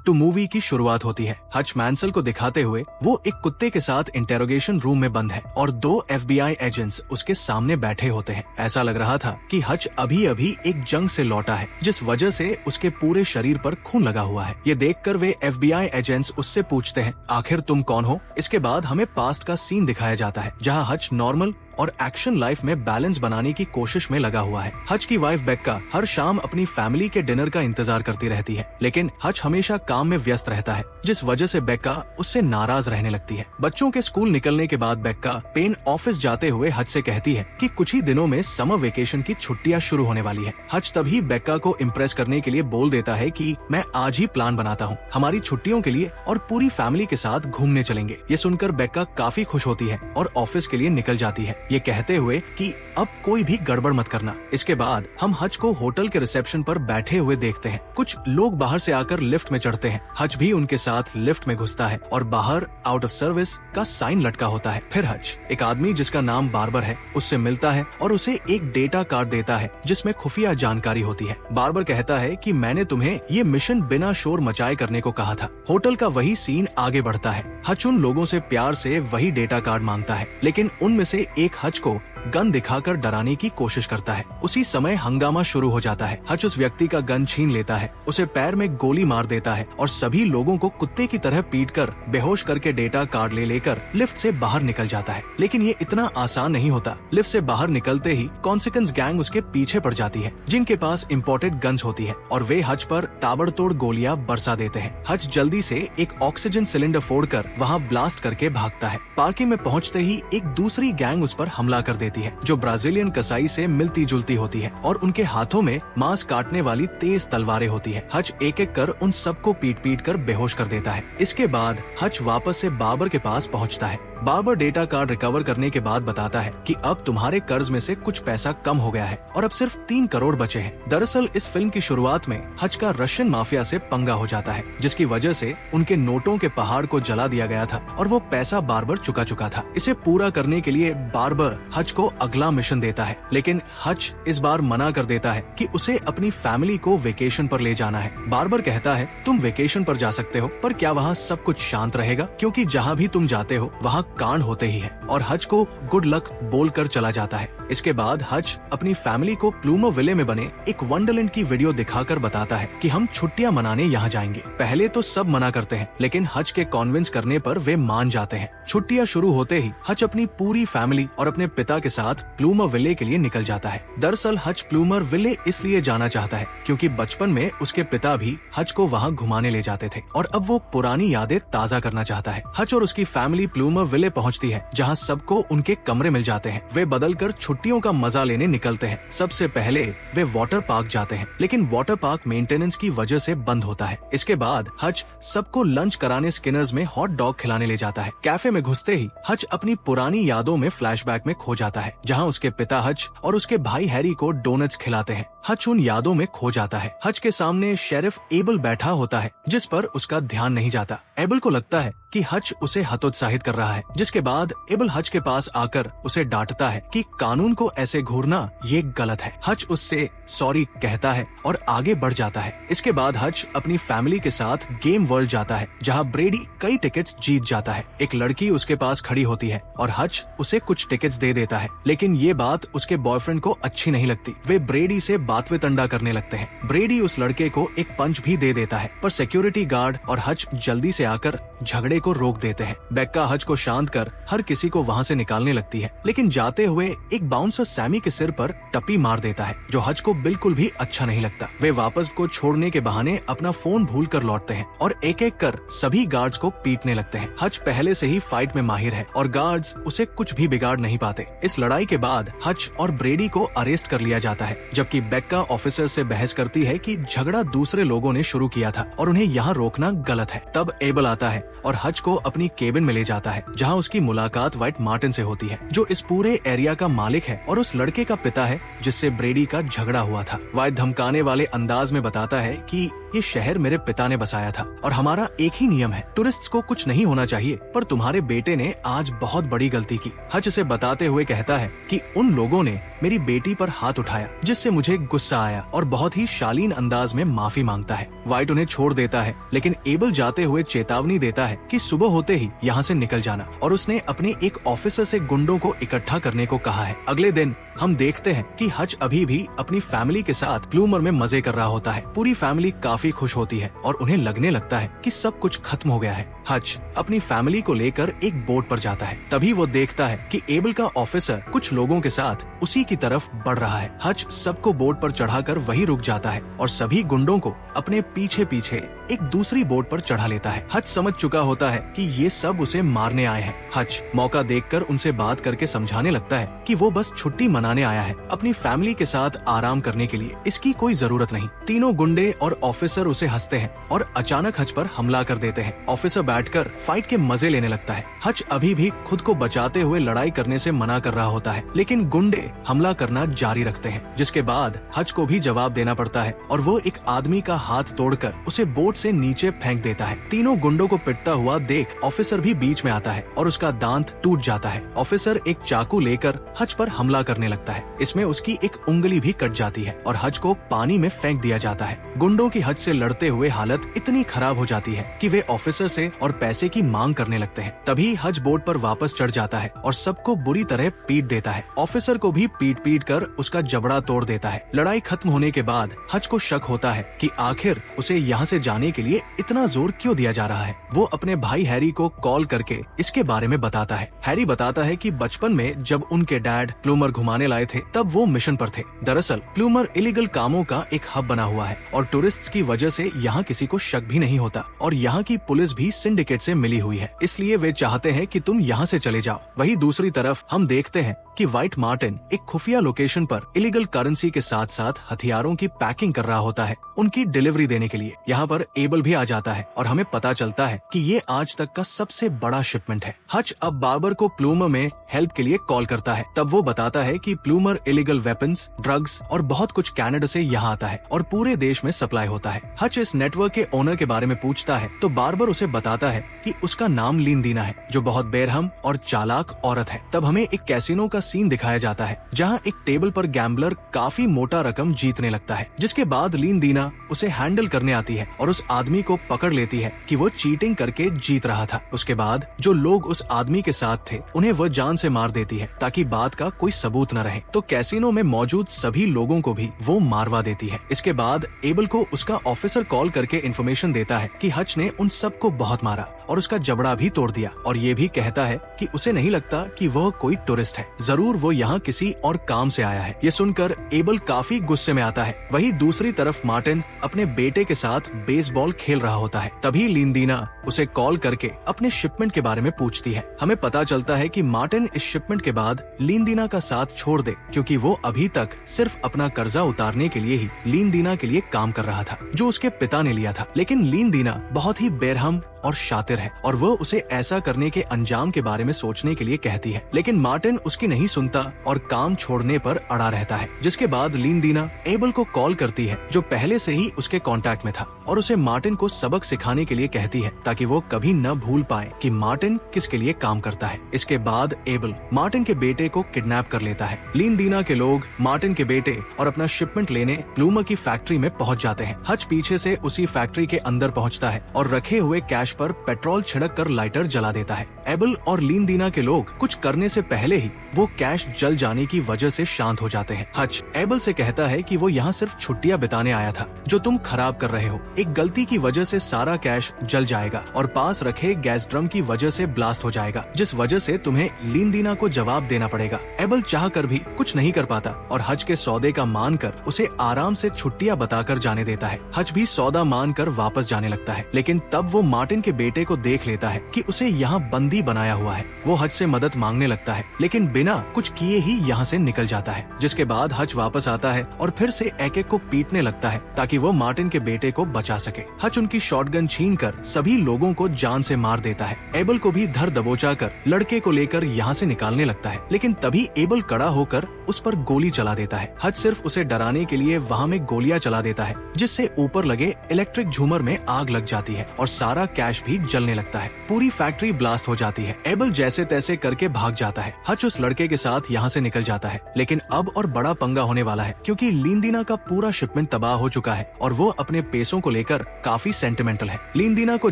Two movie की शुरुआत होती है। हच मैंसल को दिखाते हुए वो एक कुत्ते के साथ इंटेरोगेशन रूम में बंद है और 2 FBI एजेंट्स उसके सामने बैठे होते हैं। ऐसा लग रहा था कि हच अभी अभी एक जंग से लौटा है, जिस वजह से उसके पूरे शरीर पर खून लगा हुआ है। ये देखकर वे FBI एजेंट्स उससे पूछते हैं, आखिर तुम कौन हो? इसके बाद हमें पास्ट का सीन दिखाया जाता है, जहाँ हच नॉर्मल और एक्शन लाइफ में बैलेंस बनाने की कोशिश में लगा हुआ है। हच की वाइफ बेक्का हर शाम अपनी फैमिली के डिनर का इंतजार करती रहती है, लेकिन हच हमेशा काम में व्यस्त रहता है, जिस वजह से बेक्का उससे नाराज रहने लगती है। बच्चों के स्कूल निकलने के बाद बेक्का पेन ऑफिस जाते हुए हच से कहती है कि कुछ ही दिनों में समर वेकेशन की छुट्टियां शुरू होने वाली है। हच तभी बेक्का को इम्प्रेस करने के लिए बोल देता है कि मैं आज ही प्लान बनाता हूँ, हमारी छुट्टियों के लिए और पूरी फैमिली के साथ घूमने चलेंगे। ये सुनकर बेक्का काफी खुश होती है और ऑफिस के लिए निकल जाती है, ये कहते हुए कि अब कोई भी गड़बड़ मत करना। इसके बाद हम हच को होटल के रिसेप्शन पर बैठे हुए देखते हैं। कुछ लोग बाहर से आकर लिफ्ट में चढ़ते हैं। हच भी उनके साथ लिफ्ट में घुसता है और बाहर आउट ऑफ सर्विस का साइन लटका होता है। फिर हच एक आदमी जिसका नाम बार्बर है उससे मिलता है और उसे एक डेटा कार्ड देता है जिसमें खुफिया जानकारी होती है। बार्बर कहता है कि मैंने तुम्हें ये मिशन बिना शोर मचाए करने को कहा था। होटल का वही सीन आगे बढ़ता है। हच उन लोगों से प्यार से वही डेटा कार्ड मांगता है, लेकिन उनमें से एक हच को गन दिखाकर डराने की कोशिश करता है। उसी समय हंगामा शुरू हो जाता है। हच उस व्यक्ति का गन छीन लेता है, उसे पैर में गोली मार देता है और सभी लोगों को कुत्ते की तरह पीटकर बेहोश करके डेटा कार्ड ले लेकर लिफ्ट से बाहर निकल जाता है। लेकिन ये इतना आसान नहीं होता। लिफ्ट से बाहर निकलते ही कॉन्सिक्वेंस गैंग उसके पीछे पड़ जाती है, जिनके पास इम्पोर्टेड गन्स होती है और वे हच पर ताबड़तोड़ गोलियां बरसा देते हैं। हच जल्दी से एक ऑक्सीजन सिलेंडर फोड़कर वहाँ ब्लास्ट करके भागता है। पार्किंग में पहुँचते ही एक दूसरी गैंग उस पर हमला कर देती है, जो ब्राजीलियन कसाई से मिलती जुलती होती है और उनके हाथों में मांस काटने वाली तेज तलवारें होती है। हच एक एक कर उन सबको पीट पीट कर बेहोश कर देता है। इसके बाद हच वापस से बाबर के पास पहुंचता है। बाबर डेटा कार्ड रिकवर करने के बाद बताता है कि अब तुम्हारे कर्ज में से कुछ पैसा कम हो गया है और अब सिर्फ 3 करोड़ बचे हैं। दरअसल इस फिल्म की शुरुआत में हच का रशियन माफिया से पंगा हो जाता है, जिसकी वजह से उनके नोटों के पहाड़ को जला दिया गया था और वो पैसा बार्बर चुका था। इसे पूरा करने के लिए बार्बर हच को अगला मिशन देता है, लेकिन हच इस बार मना कर देता है कि उसे अपनी फैमिली को वेकेशन पर ले जाना है। बार्बर कहता है, तुम वेकेशन पर जा सकते हो, पर क्या वहाँ सब कुछ शांत रहेगा? क्योंकि जहाँ भी तुम जाते हो वहाँ कांड होते ही है। और हच को गुड लक बोलकर चला जाता है। इसके बाद हच अपनी फैमिली को प्लूमर विले में बने एक वंडरलैंड की वीडियो दिखाकर बताता है कि हम छुट्टियां मनाने यहाँ जाएंगे। पहले तो सब मना करते हैं, लेकिन हच के कॉन्विंस करने पर वे मान जाते हैं। छुट्टियां शुरू होते ही हच अपनी पूरी फैमिली और अपने पिता के साथ प्लूमर विले के लिए निकल जाता है। दरअसल हच प्लूमर विले इसलिए जाना चाहता है क्योंकि बचपन में उसके पिता भी हच को वहाँ घुमाने ले जाते थे और अब वो पुरानी यादें ताज़ा करना चाहता है। हच और उसकी फैमिली प्लूमर विले पहुँचती है, जहाँ सबको उनके कमरे मिल जाते हैं। वे बदलकर छुट्टियों का मजा लेने निकलते हैं। सबसे पहले वे वाटर पार्क जाते हैं, लेकिन वाटर पार्क मेंटेनेंस की वजह से बंद होता है। इसके बाद हच सबको लंच कराने स्किनर्स में हॉट डॉग खिलाने ले जाता है। कैफे में घुसते ही हच अपनी पुरानी यादों में फ्लैशबैक में खो जाता है, जहाँ उसके पिता हच और उसके भाई हैरी को डोनट्स खिलाते हैं। हच उन यादों में खो जाता है। हच के सामने शेरिफ एबल बैठा होता है, जिस पर उसका ध्यान नहीं जाता। एबल को लगता है कि हच उसे हतोत्साहित कर रहा है, जिसके बाद एबल हच के पास आकर उसे डांटता है कि कानून को ऐसे घूरना ये गलत है। हच उससे सॉरी कहता है और आगे बढ़ जाता है। इसके बाद हच अपनी फैमिली के साथ गेम वर्ल्ड जाता है, जहाँ ब्रेडी कई टिकट्स जीत जाता है। एक लड़की उसके पास खड़ी होती है और हच उसे कुछ टिकट्स दे देता है, लेकिन ये बात उसके बॉयफ्रेंड को अच्छी नहीं लगती। वे ब्रेडी से बातवेतंडा करने लगते हैं। ब्रेडी उस लड़के को एक पंच भी दे देता है, पर सिक्योरिटी गार्ड और हच जल्दी से आकर झगड़े को रोक देते हैं। बेक्का हच को शांत कर हर किसी को वहाँ से निकालने लगती है, लेकिन जाते हुए एक बाउंसर सैमी के सिर पर टप्पी मार देता है, जो हच को बिल्कुल भी अच्छा नहीं लगता। वे वापस को छोड़ने के बहाने अपना फोन भूल कर लौटते हैं और एक एक कर सभी गार्ड्स को पीटने लगते हैं। हच पहले से ही फाइट में माहिर है और गार्ड्स उसे कुछ भी बिगाड़ नहीं पाते। इस लड़ाई के बाद हच और ब्रेडी को अरेस्ट कर लिया जाता है, जबकि बेक्का ऑफिसर से बहस करती है कि झगड़ा दूसरे लोगों ने शुरू किया था और उन्हें यहाँ रोकना गलत है। तब एबल आता है और हच को अपनी केबिन में ले जाता है, जहाँ उसकी मुलाकात व्हाइट मार्टिन से होती है, जो इस पूरे एरिया का मालिक है और उस लड़के का पिता है जिससे ब्रेडी का झगड़ा हुआ था। व्हाइट धमकाने वाले अंदाज में बताता है कि ये शहर मेरे पिता ने बसाया था और हमारा एक ही नियम है, टूरिस्ट्स को कुछ नहीं होना चाहिए, पर तुम्हारे बेटे ने आज बहुत बड़ी गलती की। हच इसे बताते हुए कहता है कि उन लोगों ने मेरी बेटी पर हाथ उठाया जिससे मुझे गुस्सा आया, और बहुत ही शालीन अंदाज में माफी मांगता है। व्हाइट उन्हें छोड़ देता है, लेकिन एबल जाते हुए चेतावनी देता है कि सुबह होते ही यहाँ से निकल जाना, और उसने अपने एक ऑफिसर से गुंडों को इकट्ठा करने को कहा है। अगले दिन हम देखते हैं कि हच अभी भी अपनी फैमिली के साथ प्लूमर में मजे कर रहा होता है। पूरी फैमिली काफी खुश होती है और उन्हें लगने लगता है कि सब कुछ खत्म हो गया है। हच अपनी फैमिली को लेकर एक बोट पर जाता है। तभी वो देखता है कि एबल का ऑफिसर कुछ लोगों के साथ उसी की तरफ बढ़ रहा है। हच सबको बोट पर चढ़ाकर वहीं रुक जाता है और सभी गुंडों को अपने पीछे पीछे एक दूसरी बोट पर चढ़ा लेता है। हच समझ चुका होता है कि ये सब उसे मारने आए हैं। हच मौका देखकर उनसे बात करके समझाने लगता है कि वो बस छुट्टी मनाने आया है, अपनी फैमिली के साथ आराम करने के लिए, इसकी कोई जरूरत नहीं। तीनों गुंडे और ऑफिसर उसे हंसते हैं और अचानक हच पर हमला कर देते हैं। ऑफिसर बैठकर फाइट के मजे लेने लगता है। हच अभी भी खुद को बचाते हुए लड़ाई करने से मना कर रहा होता है, लेकिन गुंडे हमला करना जारी रखते हैं, जिसके बाद हच को भी जवाब देना पड़ता है और वो एक आदमी का हाथ तोड़कर उसे बोट से नीचे फेंक देता है। तीनों गुंडों को पिटता हुआ देख ऑफिसर भी बीच में आता है और उसका दांत टूट जाता है। ऑफिसर एक चाकू लेकर हच पर हमला करने लगता है। इसमें उसकी एक उंगली भी कट जाती है और हच को पानी में फेंक दिया जाता है। गुंडों की हच से लड़ते हुए हालत इतनी खराब हो जाती है कि वे ऑफिसर से और पैसे की मांग करने लगते हैं। तभी हच बोट पर वापस चढ़ जाता है और सबको बुरी तरह पीट देता है। ऑफिसर को भी पीट पीट कर उसका जबड़ा तोड़ देता है। लड़ाई खत्म होने के बाद हच को शक होता है कि आखिर उसे यहाँ से जाने के लिए इतना जोर क्यों दिया जा रहा है। वो अपने भाई हैरी को कॉल करके इसके बारे में बताता है। हैरी बताता है कि बचपन में जब उनके डैड प्लूमर घुमाने लाए थे तब वो मिशन पर थे। दरअसल प्लूमर इलीगल कामों का एक हब बना हुआ है और टूरिस्ट्स की वजह से यहाँ किसी को शक भी नहीं होता, और यहाँ की पुलिस भी सिंडिकेट से मिली हुई है, इसलिए वे चाहते हैं कि तुम यहाँ से चले जाओ। वहीं दूसरी तरफ हम देखते हैं कि व्हाइट मार्टिन एक खुफिया लोकेशन पर इलीगल करेंसी के साथ साथ हथियारों की पैकिंग कर रहा होता है उनकी डिलीवरी देने के लिए। यहाँ पर एबल भी आ जाता है और हमें पता चलता है कि ये आज तक का सबसे बड़ा शिपमेंट है। हच अब बार्बर को प्लूमर में हेल्प के लिए कॉल करता है। तब वो बताता है कि प्लूमर इलीगल वेपन्स, ड्रग्स और बहुत कुछ कनाडा से यहाँ आता है और पूरे देश में सप्लाई होता है। हच इस नेटवर्क के ओनर के बारे में पूछता है तो बार्बर उसे बताता है कि उसका नाम लिंदीना है, जो बहुत बेरहम और चालाक औरत है। तब हमें एक कैसीनो का सीन दिखाया जाता है जहाँ एक टेबल पर गैम्बलर काफी मोटा रकम जीतने लगता है, जिसके बाद लिंदीना उसे हैंडल करने आती है और उस आदमी को पकड़ लेती है कि वो चीटिंग करके जीत रहा था। उसके बाद जो लोग उस आदमी के साथ थे उन्हें वह जान से मार देती है ताकि बात का कोई सबूत न रहे। तो कैसीनो में मौजूद सभी लोगों को भी वो मारवा देती है। इसके बाद एबल को उसका ऑफिसर कॉल करके इन्फॉर्मेशन देता है कि हच ने उन सबको बहुत मारा और उसका जबड़ा भी तोड़ दिया, और ये भी कहता है कि उसे नहीं लगता कि वह कोई टूरिस्ट है, जरूर वो यहाँ किसी और काम से आया है। ये सुनकर एबल काफी गुस्से में आता है। वहीं दूसरी तरफ मार्टिन अपने बेटे के साथ बेसबॉल खेल रहा होता है। तभी लिंदीना उसे कॉल करके अपने शिपमेंट के बारे में पूछती है। हमें पता चलता है कि मार्टिन इस शिपमेंट के बाद लिंदीना का साथ छोड़ दे, क्योंकि वो अभी तक सिर्फ अपना कर्जा उतारने के लिए ही लिंदीना के लिए काम कर रहा था, जो उसके पिता ने लिया था। लेकिन लिंदीना बहुत ही बेरहम और शातिर है और वो उसे ऐसा करने के अंजाम के बारे में सोचने के लिए कहती है, लेकिन मार्टिन उसकी नहीं सुनता और काम छोड़ने पर अड़ा रहता है। जिसके बाद लिंदीना एबल को कॉल करती है, जो पहले से ही उसके कांटेक्ट में था, और उसे मार्टिन को सबक सिखाने के लिए कहती है ताकि वो कभी न भूल पाए कि मार्टिन किसके लिए काम करता है। इसके बाद एबल मार्टिन के बेटे को किडनैप कर लेता है। लिंदीना के लोग मार्टिन के बेटे और अपना शिपमेंट लेने प्लूमर की फैक्ट्री में पहुंच जाते हैं। हच पीछे से उसी फैक्ट्री के अंदर पहुंचता है और रखे हुए कैश पर पेट्रोल छिड़क कर लाइटर जला देता है। एबल और लिंदीना के लोग कुछ करने से पहले ही वो कैश जल जाने की वजह से शांत हो जाते हैं। हच एबल से कहता है कि वो यहाँ सिर्फ छुट्टियां बिताने आया था, जो तुम खराब कर रहे हो। एक गलती की वजह से सारा कैश जल जाएगा और पास रखे गैस ड्रम की वजह से ब्लास्ट हो जाएगा, जिस वजह से तुम्हें लिंदीना को जवाब देना पड़ेगा। एबल चाह कर भी कुछ नहीं कर पाता और हच के सौदे का मानकर उसे आराम से छुट्टियां बताकर जाने देता है। हच भी सौदा मानकर वापस जाने लगता है, लेकिन तब वो मार्टिन के बेटे को देख लेता है कि उसे यहाँ बंदी बंदी बनाया हुआ है। वो हच से मदद मांगने लगता है, लेकिन बिना कुछ किए ही यहाँ से निकल जाता है। जिसके बाद हच वापस आता है और फिर से एक एक को पीटने लगता है ताकि वो मार्टिन के बेटे को बचा सके। हच उनकी शॉटगन छीनकर सभी लोगों को जान से मार देता है। एबल को भी धर दबोचा कर लड़के को लेकर यहाँ से निकालने लगता है, लेकिन तभी एबल कड़ा होकर उस पर गोली चला देता है। हच सिर्फ उसे डराने के लिए वहाँ में गोलियां चला देता है, जिससे ऊपर लगे इलेक्ट्रिक झूमर में आग लग जाती है और सारा कैश भी जलने लगता है। पूरी फैक्ट्री ब्लास्ट हो जाती है। एबल जैसे तैसे करके भाग जाता है। हच उस लड़के के साथ यहाँ से निकल जाता है, लेकिन अब और बड़ा पंगा होने वाला है, क्योंकि लींदीना का पूरा शिपमेंट तबाह हो चुका है और वो अपने पैसों को लेकर काफी सेंटिमेंटल है। लींदीना को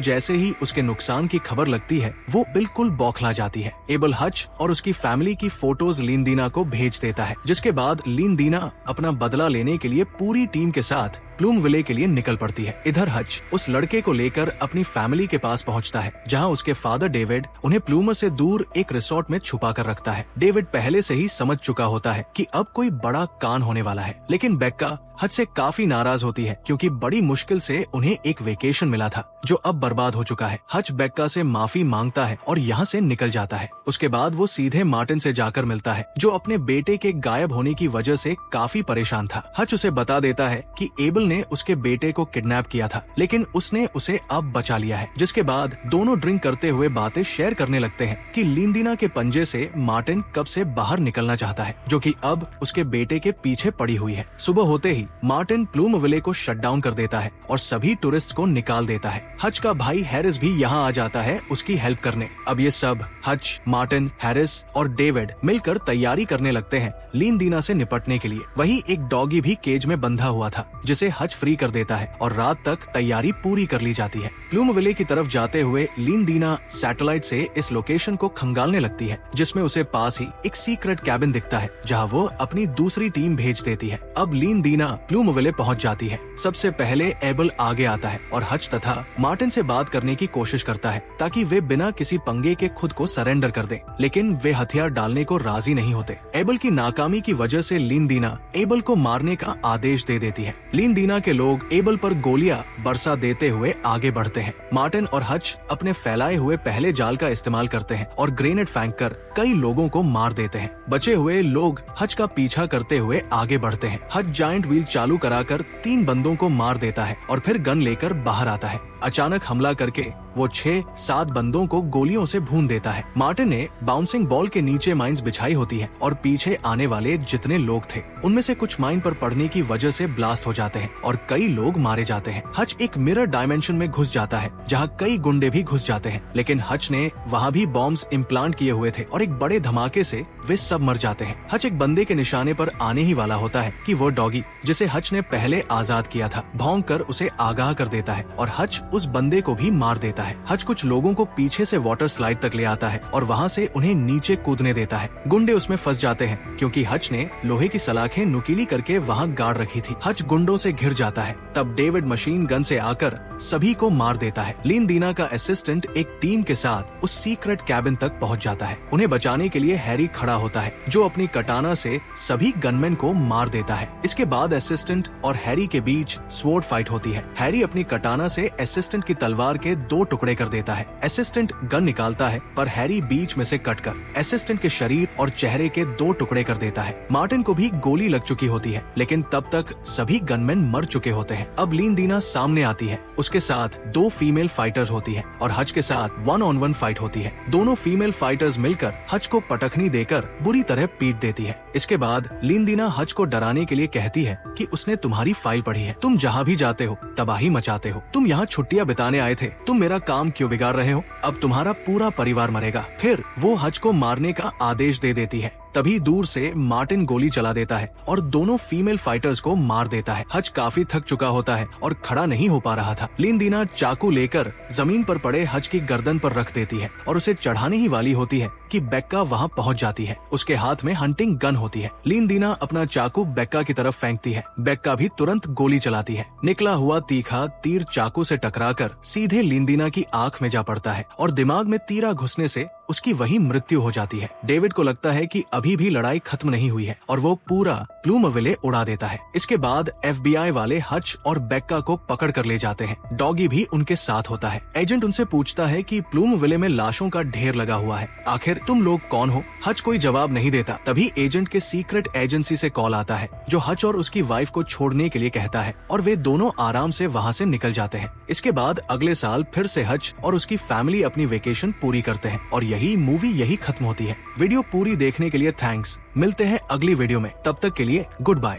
जैसे ही उसके नुकसान की खबर लगती है, वो बिल्कुल बौखला जाती है। एबल हच और उसकी फैमिली की फोटोज लींदीना को भेज देता है, जिसके बाद लींदीना अपना बदला लेने के लिए पूरी टीम के साथ प्लूम विले के लिए निकल पड़ती है। इधर हच उस लड़के को लेकर अपनी फैमिली के पास पहुंचता है, जहां उसके फादर डेविड उन्हें प्लूमर से दूर एक रिसोर्ट में छुपा कर रखता है। डेविड पहले से ही समझ चुका होता है कि अब कोई बड़ा कांड होने वाला है, लेकिन बेक्का हच से काफी नाराज होती है, क्योंकि बड़ी मुश्किल से उन्हें एक वेकेशन मिला था जो अब बर्बाद हो चुका है। हच बेक्का से माफी मांगता है और यहाँ से निकल जाता है। उसके बाद वो सीधे मार्टिन से जाकर मिलता है, जो अपने बेटे के गायब होने की वजह से काफी परेशान था। हच उसे बता देता है कि एबल ने उसके बेटे को किडनैप किया था, लेकिन उसने उसे अब बचा लिया है। जिसके बाद दोनों ड्रिंक करते हुए बातें शेयर करने लगते हैं कि लींदीना के पंजे से मार्टिन कब से बाहर निकलना चाहता है, जो कि अब उसके बेटे के पीछे पड़ी हुई है। सुबह होते ही मार्टिन प्लूम विले को शट डाउन कर देता है और सभी टूरिस्ट को निकाल देता है। हच का भाई हैरिस भी यहाँ आ जाता है उसकी हेल्प करने। अब ये सब हच, मार्टिन, हैरिस और डेविड मिलकर तैयारी करने लगते हैं लींदीना से निपटने के लिए। वही एक डॉगी भी केज में बंधा हुआ था, जिसे हच फ्री कर देता है और रात तक तैयारी पूरी कर ली जाती है। प्लूम विले की तरफ जाते हुए लींदीना सैटेलाइट से इस लोकेशन को खंगालने लगती है, जिसमें उसे पास ही एक सीक्रेट कैबिन दिखता है, जहाँ वो अपनी दूसरी टीम भेज देती है। अब लींदीना प्लूम विले पहुंच जाती है। सबसे पहले एबल आगे आता है और हच तथा मार्टिन से बात करने की कोशिश करता है, ताकि वे बिना किसी पंगे के खुद को सरेंडर कर दें, लेकिन वे हथियार डालने को राजी नहीं होते। एबल की नाकामी की वजह से लींदीना एबल को मारने का आदेश दे देती है। लींदीना के लोग एबल पर गोलियां बरसा देते हुए आगे बढ़ते हैं। मार्टिन और हच अपने फैलाए हुए पहले जाल का इस्तेमाल करते हैं और ग्रेनेड फेंककर कई लोगों को मार देते हैं। बचे हुए लोग हच का पीछा करते हुए आगे बढ़ते हैं। हच जायंट व्हील चालू कराकर 3 बंदों को मार देता है और फिर गन लेकर बाहर आता है। अचानक हमला करके वो 6-7 बंदों को गोलियों से भून देता है। मार्टिन ने बाउंसिंग बॉल के नीचे माइंस बिछाई होती है और पीछे आने वाले जितने लोग थे, उनमें से कुछ माइन पर पड़ने की वजह से ब्लास्ट हो जाते हैं और कई लोग मारे जाते हैं। हच एक मिरर डायमेंशन में घुस जाता है, जहां कई गुंडे भी घुस जाते हैं, लेकिन हच ने वहां भी बॉम्ब्स इम्प्लांट किए हुए थे और एक बड़े धमाके से वे सब मर जाते हैं। हच एक बंदे के निशाने पर आने ही वाला होता है कि वो डॉगी, जिसे हच ने पहले आजाद किया था, भौंक कर उसे आगाह कर देता है और हच उस बंदे को भी मार देता है। हच कुछ लोगों को पीछे से वाटर स्लाइड तक ले आता है और वहाँ से उन्हें नीचे कूदने देता है। गुंडे उसमें फंस जाते हैं, क्योंकि हच ने लोहे की सलाखें नुकीली करके वहाँ गाड़ रखी थी। हच गुंडों से घिर जाता है। तब डेविड मशीन गन से आकर सभी को मार देता है। लींदीना का असिस्टेंट एक टीम के साथ उस सीक्रेट कैबिन तक पहुँच जाता है। उन्हें बचाने के लिए हैरी खड़ा होता है, जो अपनी कटाना से सभी गनमैन को मार देता है। इसके बाद असिस्टेंट और हैरी के बीच स्वॉर्ड फाइट होती है। हैरी अपनी कटाना से असिस्टेंट की तलवार के 2 टुकड़े कर देता है। असिस्टेंट गन निकालता है, पर हैरी बीच में से कटकर असिस्टेंट के शरीर और चेहरे के 2 टुकड़े कर देता है। मार्टिन को भी गोली लग चुकी होती है, लेकिन तब तक सभी गनमैन मर चुके होते हैं। अब लींदीना सामने आती है। उसके साथ 2 फीमेल फाइटर्स होती है और हच के साथ 1-on-1 फाइट होती है। दोनों फीमेल फाइटर्स मिलकर हच को पटखनी देकर बुरी तरह पीट देती है। इसके बाद लींदीना हच को डराने के लिए कहती है कि उसने तुम्हारी फाइल पढ़ी है। तुम जहाँ भी जाते हो तबाही मचाते हो। तुम यहाँ छुट्टियाँ बिताने आए थे। तुम मेरा काम क्यों बिगाड़ रहे हो? अब तुम्हारा पूरा परिवार मरेगा। फिर वो हच को मारने का आदेश दे देती है। तभी दूर से मार्टिन गोली चला देता है और दोनों फीमेल फाइटर्स को मार देता है। हच काफी थक चुका होता है और खड़ा नहीं हो पा रहा था। लींदीना चाकू लेकर जमीन पर पड़े हच की गर्दन पर रख देती है और उसे चढ़ाने ही वाली होती है कि बेक्का वहाँ पहुँच जाती है। उसके हाथ में हंटिंग गन होती है। लींदीना अपना चाकू बेक्का की तरफ फेंकती है। बेक्का भी तुरंत गोली चलाती है। निकला हुआ तीखा तीर चाकू से टकराकर सीधे लींदीना की आंख में जा पड़ता है और दिमाग में तीरा घुसने से उसकी वही मृत्यु हो जाती है। डेविड को लगता है कि अभी भी लड़ाई खत्म नहीं हुई है और वो पूरा प्लूमविले उड़ा देता है। इसके बाद FBI वाले हच और बेक्का को पकड़ कर ले जाते हैं। डॉगी भी उनके साथ होता है। एजेंट उनसे पूछता है कि प्लूमविले में लाशों का ढेर लगा हुआ है, आखिर तुम लोग कौन हो? हच कोई जवाब नहीं देता। तभी एजेंट के सीक्रेट एजेंसी से कॉल आता है जो हच और उसकी वाइफ को छोड़ने के लिए कहता है और वे दोनों आराम से वहाँ से निकल जाते हैं। इसके बाद अगले साल फिर से हच और उसकी फैमिली अपनी वेकेशन पूरी करते हैं और यही मूवी यही खत्म होती है। वीडियो पूरी देखने के लिए थैंक्स। मिलते हैं अगली वीडियो में, तब तक के लिए गुड बाय।